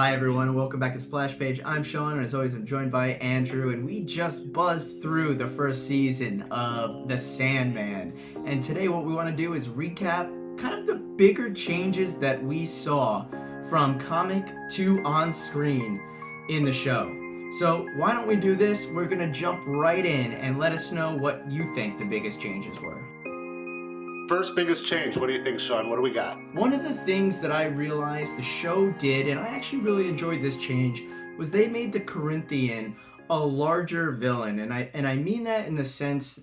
Hi everyone and welcome back to Splashpage. I'm Sean and as always I'm joined by Andrew and we just buzzed through the first season of The Sandman. And today what we want to do is recap kind of the bigger changes that we saw from comic to on screen in the show. So why don't we do this? We're going to jump right in and let us know what you think the biggest changes were. First biggest change, what do you think, Sean? What do we got? One of the things that I realized the show did, and I actually really enjoyed this change, was they made the Corinthian a larger villain. And I mean that in the sense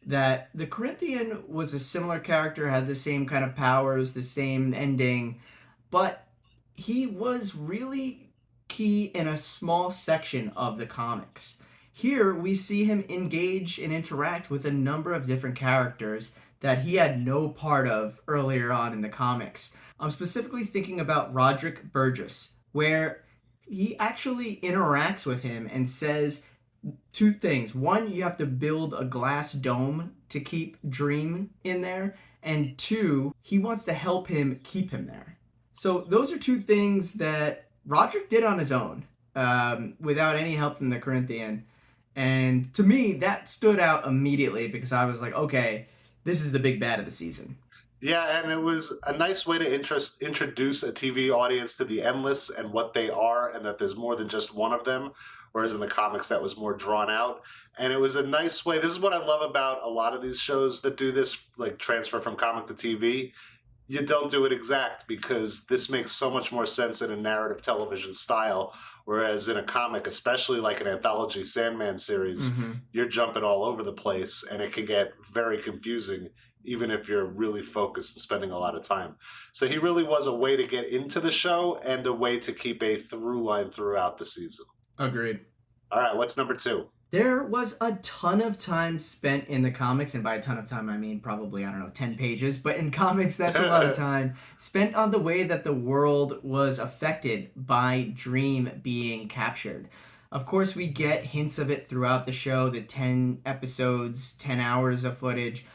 that the Corinthian was a similar character, had the same kind of powers, the same ending, but he was really key in a small section of the comics. Here we see him engage and interact with a number of different characters that he had no part of earlier on in the comics. I'm specifically thinking about Roderick Burgess, where he actually interacts with him and says two things. One, you have to build a glass dome to keep Dream in there, and two, he wants to help him keep him there. So those are two things that Roderick did on his own, without any help from the Corinthian. And to me, that stood out immediately because I was like, okay, this is the big bad of the season. Yeah, and it was a nice way to introduce a TV audience to the Endless and what they are, and that there's more than just one of them, whereas in the comics that was more drawn out. And it was a nice way. This is what I love about a lot of these shows that do this, like transfer from comic to TV. You don't do it exact because this makes so much more sense in a narrative television style. Whereas in a comic, especially like an anthology Sandman series, you're jumping all over the place and it can get very confusing, even if you're really focused and spending a lot of time. So he really was a way to get into the show and a way to keep a through line throughout the season. Agreed. All right, what's number two? There was a ton of time spent in the comics, and by a ton of time I mean probably, 10 pages, but in comics that's a lot of time, spent on the way that the world was affected by Dream being captured. Of course, we get hints of it throughout the show, the 10 episodes, 10 hours of footage,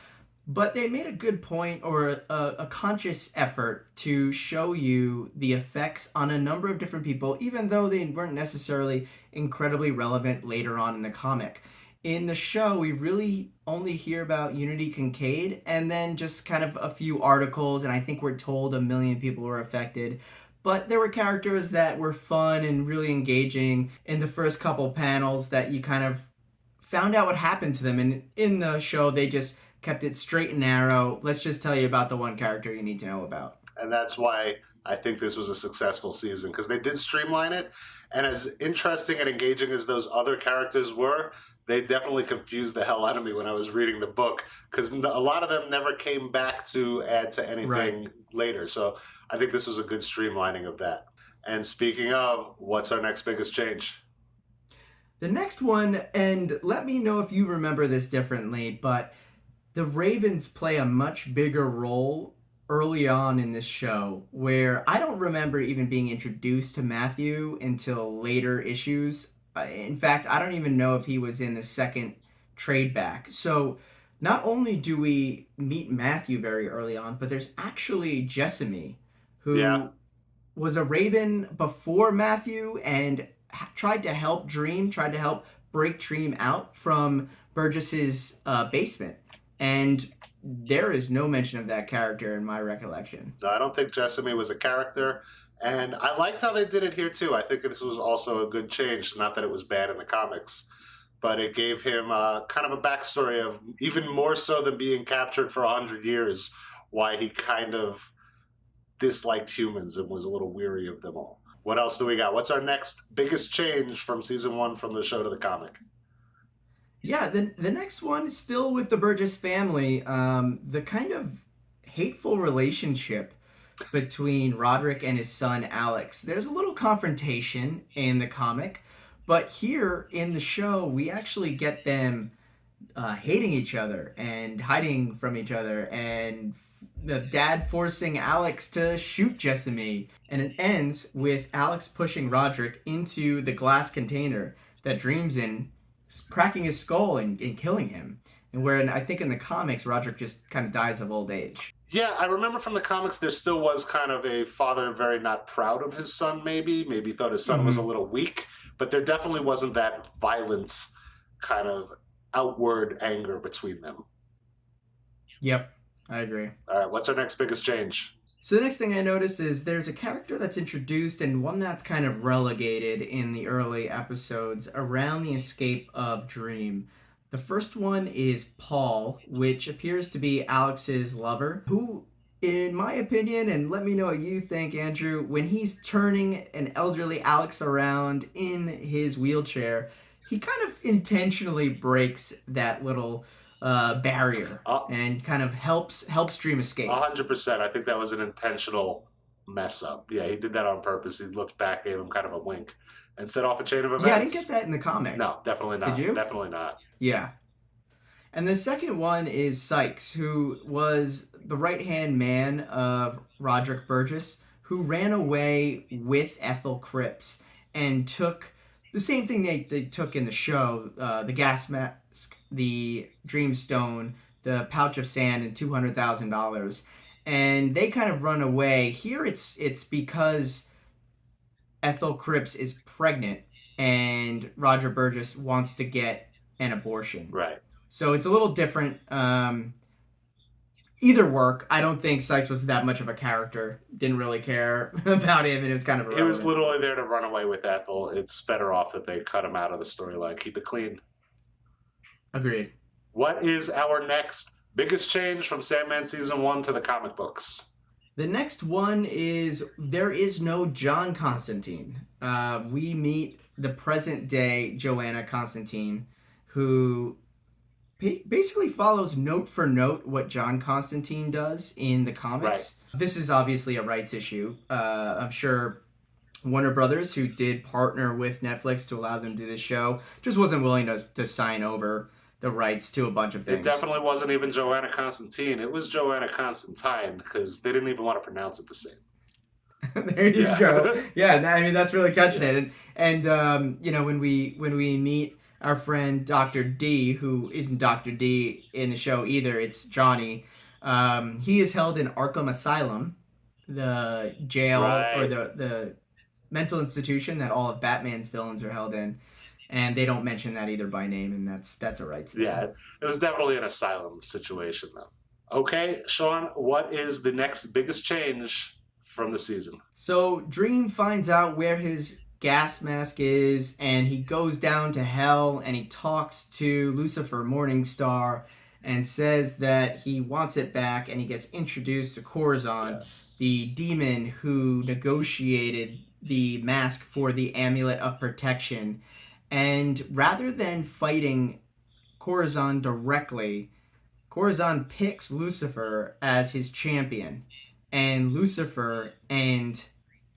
but they made a good point or a conscious effort to show you the effects on a number of different people, even though they weren't necessarily incredibly relevant later on in the comic. In the show, we really only hear about Unity Kincaid and then just kind of a few articles, and I think we're told 1 million people were affected. But there were characters that were fun and really engaging in the first couple panels that you kind of found out what happened to them. And in the show, they just kept it straight and narrow. Let's just tell you about the one character you need to know about. And that's why I think this was a successful season, because they did streamline it. And as interesting and engaging as those other characters were, they definitely confused the hell out of me when I was reading the book, because a lot of them never came back to add to anything later. So I think this was a good streamlining of that. And speaking of, what's our next biggest change? The next one, and let me know if you remember this differently, but the Ravens play a much bigger role early on in this show, where I don't remember even being introduced to Matthew until later issues. In fact, I don't even know if he was in the second trade back. So not only do we meet Matthew very early on, but there's actually Jessamy, who was a Raven before Matthew and tried to help break Dream out from Burgess's basement. And there is no mention of that character in my recollection. No, I don't think Jessamy was a character. And I liked how they did it here, too. I think this was also a good change. Not that it was bad in the comics, but it gave him kind of a backstory of, even more so than being captured for 100 years, why he kind of disliked humans and was a little weary of them all. What else do we got? What's our next biggest change from season 1 from the show to the comic? Yeah, the next one is still with the Burgess family. The kind of hateful relationship between Roderick and his son Alex. There's a little confrontation in the comic, but here in the show, we actually get them hating each other and hiding from each other, and the dad forcing Alex to shoot Jessamy. And it ends with Alex pushing Roderick into the glass container that Dream's in, cracking his skull and killing him. And where I think in the comics, Roderick just kind of dies of old age. Yeah, I remember from the comics there still was kind of a father very not proud of his son, maybe thought his son was a Mm-hmm. little weak, but there definitely wasn't that violent kind of outward anger between them. Yep, I agree. All right, what's our next biggest change? So the next thing I notice is there's a character that's introduced and one that's kind of relegated in the early episodes around the escape of Dream. The first one is Paul, which appears to be Alex's lover, who, in my opinion, and let me know what you think, Andrew, when he's turning an elderly Alex around in his wheelchair, he kind of intentionally breaks that little barrier Uh, and kind of helps Dream escape. 100%. I think that was an intentional mess up. Yeah, he did that on purpose. He looked back, gave him kind of a wink, and set off a chain of Yeah, I didn't get events. that in the comic. No, definitely Did not. you? Definitely not. Yeah. And the second one is Sykes, who was the right hand man of Roderick Burgess, who ran away with Ethel Cripps and took the same thing they took in the show, the gas mask, the Dreamstone, the pouch of sand, and $200,000. And they kind of run away. Here it's because Ethel Cripps is pregnant and Roger Burgess wants to get an abortion. Right. So it's a little different. Either work. I don't think Sykes was that much of a character. Didn't really care about him, and it was kind of He was irrelevant. literally there to run away with Ethel. It's better off that they cut him out of the storyline. Keep it clean. Agreed. What is our next biggest change from Sandman season 1 to the comic books? The next one is there is no John Constantine. We meet the present day Joanna Constantine, who basically follows note for note what John Constantine does in the Right. comics. This is obviously a rights issue. I'm sure Warner Brothers, who did partner with Netflix to allow them to do this show, just wasn't willing to sign over the rights to a bunch of It things. definitely wasn't even Joanna Constantine. It was Joanna Constantine because they didn't even want to pronounce it the same. There you Yeah. go. Yeah, I mean that's really catching it. And you know when we meet our friend Doctor D, who isn't Doctor D in the show either, it's Johnny. He is held in Arkham Asylum, the jail or Right. the mental institution that all of Batman's villains are held in, and they don't mention that either by name, and that's a rights thing. Yeah. It was definitely an asylum situation, though. Okay, Sean, what is the next biggest change from the season? So Dream finds out where his gas mask is, and he goes down to hell and he talks to Lucifer Morningstar and says that he wants it back, and he gets introduced to Corazon, Yes. the demon who negotiated the mask for the amulet of protection. And rather than fighting Corazon directly, Corazon picks Lucifer as his champion, and Lucifer and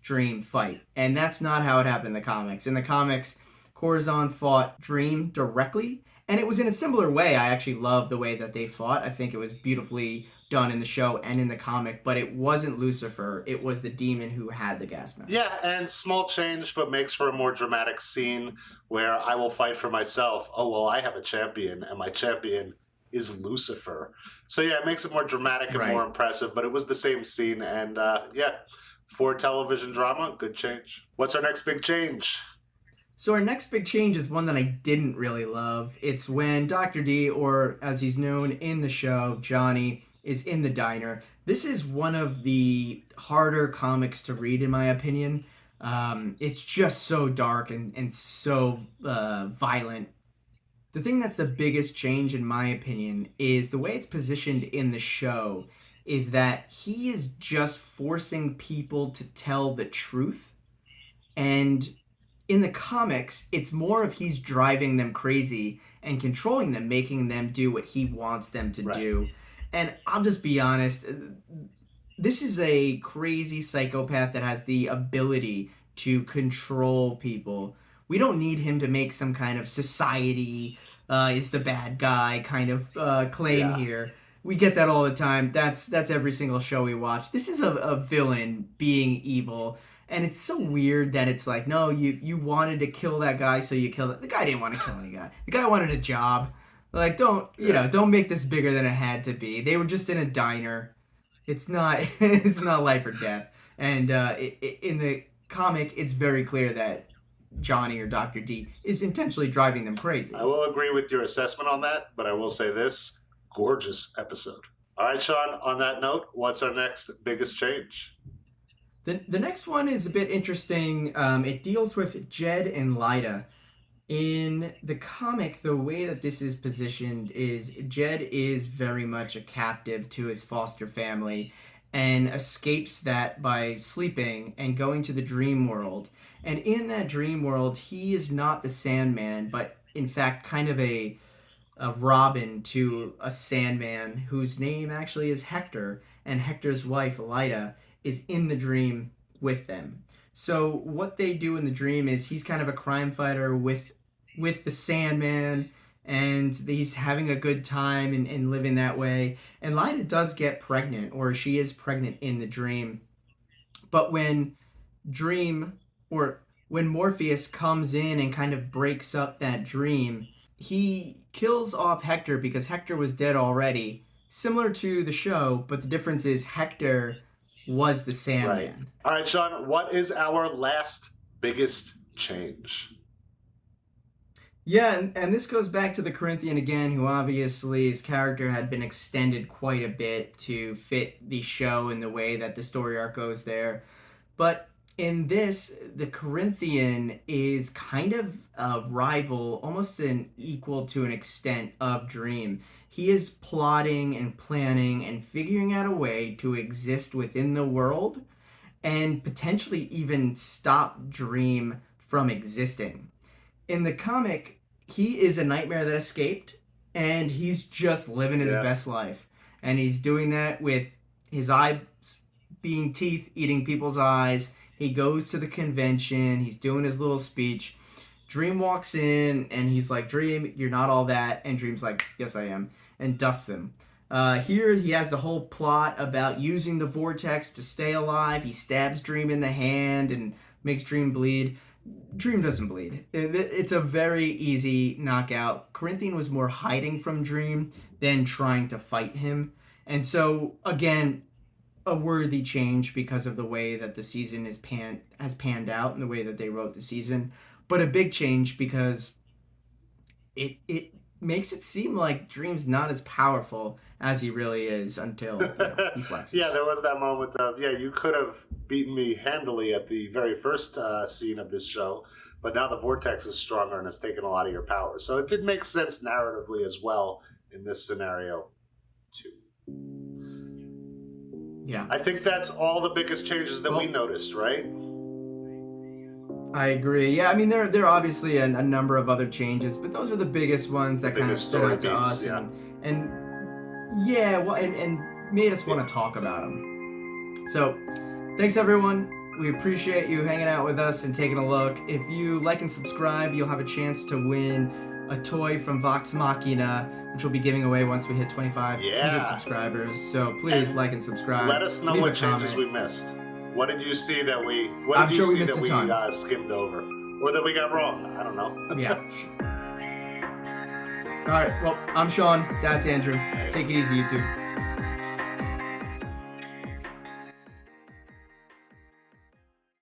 Dream fight. And that's not how it happened in the comics. In the comics, Corazon fought Dream directly, and it was in a similar way. I actually love the way that they fought. I think it was beautifully done in the show and in the comic, but it wasn't Lucifer. It was the demon who had the gas mask. Yeah, and small change, but makes for a more dramatic scene where I will fight for myself. Oh, well, I have a champion, and my champion is Lucifer. So, yeah, it makes it more dramatic and more Right. impressive, but it was the same scene, and yeah, for television drama, good change. What's our next big change? So our next big change is one that I didn't really love. It's when Dr. D, or as he's known in the show, Johnny, is in the diner. This is one of the harder comics to read, in my opinion. It's just so dark and so violent. The thing that's the biggest change, in my opinion, is the way it's positioned in the show is that he is just forcing people to tell the truth. And in the comics, it's more of he's driving them crazy and controlling them, making them do what he wants them to Right. do. And I'll just be honest, this is a crazy psychopath that has the ability to control people. We don't need him to make some kind of society is the bad guy kind of claim Yeah. here. We get that all the time. That's every single show we watch. This is a villain being evil, and it's so weird that it's like, no, you wanted to kill that guy, so you killed it. The guy didn't want to kill any guy. The guy wanted a job. Like, don't make this bigger than it had to be. They were just in a diner. It's not it's not life or death. And in the comic, it's very clear that Johnny or Dr. D is intentionally driving them I crazy. will agree with your assessment on that, but I will say this: gorgeous episode. All right, Sean. On that note, what's our next biggest change? The next one is a bit interesting. It deals with Jed and Lida. In the comic, the way that this is positioned is Jed is very much a captive to his foster family and escapes that by sleeping and going to the dream world. And in that dream world, he is not the Sandman, but in fact, kind of a Robin to a Sandman whose name actually is Hector, and Hector's wife, Lida, is in the dream with them. So what they do in the dream is he's kind of a crime fighter with the Sandman, and he's having a good time and living that way. And Lida does get pregnant, or she is pregnant in the dream. But Dream or when Morpheus comes in and kind of breaks up that dream, he kills off Hector because Hector was dead already, similar to the show, but the difference is Hector was the Right. Sandman. All right, Sean. What is our last biggest change? Yeah, and this goes back to the Corinthian again, who obviously his character had been extended quite a bit to fit the show in the way that the story arc goes there. But in this, the Corinthian is kind of a rival, almost an equal to an extent of Dream. He is plotting and planning and figuring out a way to exist within the world and potentially even stop Dream from existing. In the comic, he is a nightmare that escaped, and he's just living his Yeah. best life. And he's doing that with his eyes being teeth, eating people's eyes. He goes to the convention, he's doing his little speech. Dream walks in, and he's like, Dream, you're not all that. And Dream's like, yes, I am, and dusts him. Here, he has the whole plot about using the vortex to stay alive. He stabs Dream in the hand and makes Dream bleed. Dream doesn't bleed. It's a very easy knockout. Corinthian was more hiding from Dream than trying to fight him. And so, again, a worthy change because of the way that the season has panned out and the way that they wrote the season. But a big change because it makes it seem like Dream's not as powerful as he really is until he flexes. Yeah, there was that moment of, yeah, you could have beaten me handily at the very first scene of this show, but now the vortex is stronger and has taken a lot of your power. So it did make sense narratively as well in this scenario, too. Yeah. I think that's all the biggest changes that we noticed, right? I agree. Yeah, I mean there are obviously a number of other changes, but those are the biggest ones that kind of stood out to us, yeah. and yeah, well, and made us want to talk about them. So, thanks everyone. We appreciate you hanging out with us and taking a look. If you like and subscribe, you'll have a chance to win a toy from Vox Machina, which we'll be giving away once we hit 2,500 subscribers. So please like and subscribe. Let us know Leave what a changes comment. we missed. What did you see that we? What I'm did you sure we see missed that a we ton. skimmed over, or that we got wrong? I don't know. Yeah. All right. Well, I'm Sean. That's Andrew. Take it easy, you two.